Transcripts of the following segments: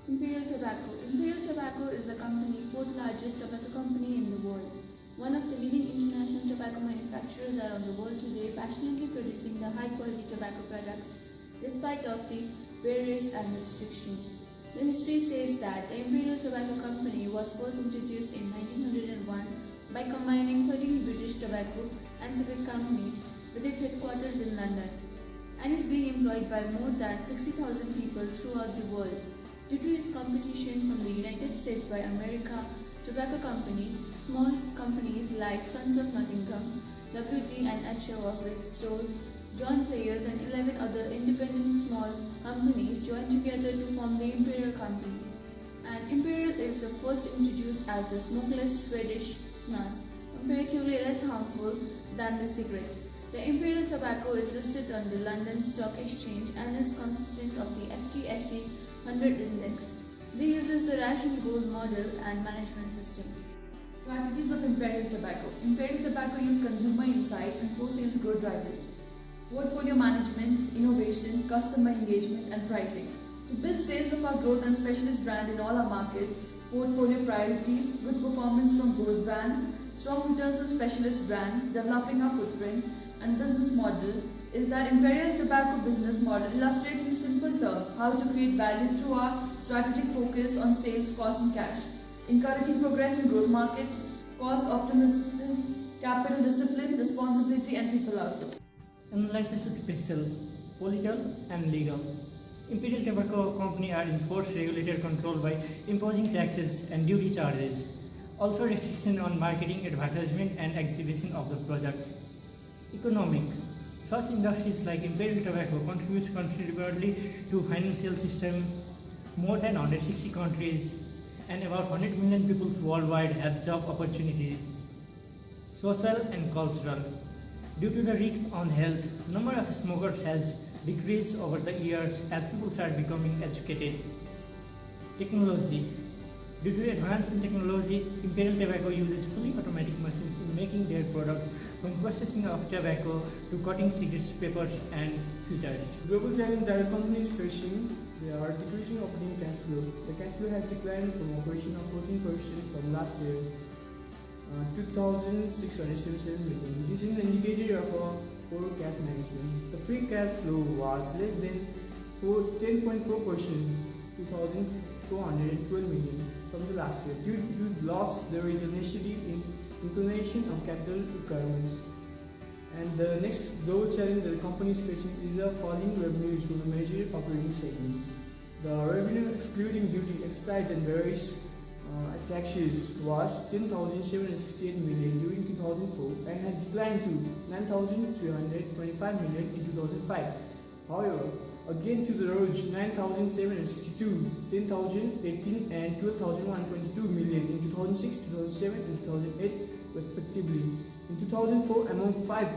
Imperial Tobacco. Imperial Tobacco is the fourth largest tobacco company in the world. One of the leading international tobacco manufacturers around the world today, passionately producing the high-quality tobacco products despite of the barriers and restrictions. The history says that the Imperial Tobacco Company was first introduced in 1901 by combining 13 British tobacco and cigarette companies with its headquarters in London, and is being employed by more than 60,000 people throughout the world. Due to its competition from the United States by America Tobacco Company, small companies like Sons of Nottingham, WD and Adshaw, Stoll, John Players and 11 other independent small companies joined together to form the Imperial Company. And Imperial is the first introduced as the smokeless Swedish snus, comparatively less harmful than the cigarettes. The Imperial Tobacco is listed on the London Stock Exchange and is consistent of the FTSE 100 index. They uses the ration gold model and management system. Strategies of Imperial Tobacco. Imperial Tobacco use consumer insights and four sales growth drivers: portfolio management, innovation, customer engagement, and pricing. To build sales of our growth and specialist brand in all our markets, portfolio priorities, good performance from growth brands, strong returns from specialist brands, developing our footprints, and business model is that Imperial Tobacco business model illustrates in simple terms how to create value through our strategic focus on sales, cost, and cash, encouraging progress in growth markets, cost optimization, capital discipline, responsibility, and people outlook. Analysis with fiscal, political, and legal. Imperial Tobacco Company are enforced regulator control by imposing taxes and duty charges. Also restriction on marketing, advertisement, and exhibition of the product. Economic. Such industries like Imperial Tobacco contribute considerably to financial system. More than 160 countries and about 100 million people worldwide have job opportunities. Social and cultural. Due to the risks on health, number of smokers has decreased over the years as people start becoming educated. Technology. Due to advance in technology, Imperial Tobacco uses fully automatic machines in making their products, from processing of tobacco to cutting cigarettes, papers, and filters. Global challenge that the company is facing, they are decreasing operating cash flow. The cash flow has declined from operation of 14% from last year, 2,677 million. This is an indicator of a poor cash management. The free cash flow was less than 10.4%, 2,412 million from the last year. Due to loss, there is a necessity in inclination of capital requirements. And the next global challenge that the company is facing is the falling revenues from the major operating segments. The revenue excluding duty, excise, and various taxes was 10,768 million during 2004 and has declined to 9,325 million in 2005. However, again to the roads 9,762, 10,018 and 12,122 million in 2006, 2007 and 2008 respectively. In 2004, among 5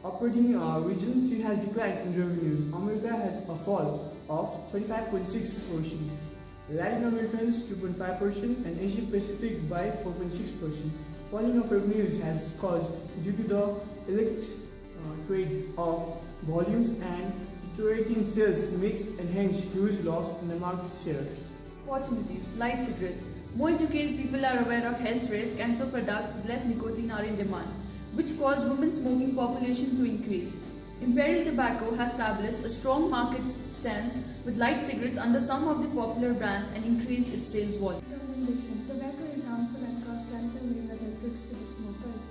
operating regions, 3 has declined in revenues. America has a fall of 25.6%, Latin Americans 2.5% and Asia Pacific by 4.6%. Falling of revenues has caused due to the illicit trade of volumes and deteriorating sales mix and hence huge loss in the market shares. Opportunities. Light cigarettes. More educated people are aware of health risk and so products with less nicotine are in demand, which cause women smoking population to increase. Imperial Tobacco has established a strong market stance with light cigarettes under some of the popular brands and increased its sales volume. Recommendation. Tobacco is harmful and causes cancer major health risks to the smokers.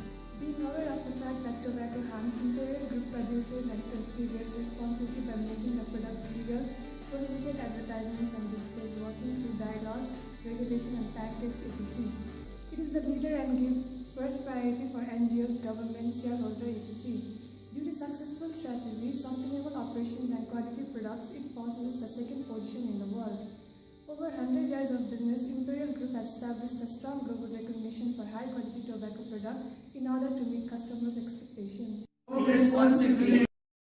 Being aware of the fact that tobacco harms, Imperial Group produces and sells serious responsibility by making the product legal, prohibited advertisements and displays, working through dialogues, regulation and tactics, etc. It is a leader and gives first priority for NGOs, governments, shareholder, etc. Due to successful strategies, sustainable operations and quality products, it possesses the second position in the world. Over 100 years of business, Imperial Group has established a strong global recognition for high quality tobacco product in order to meet customers' expectations. Responsibly.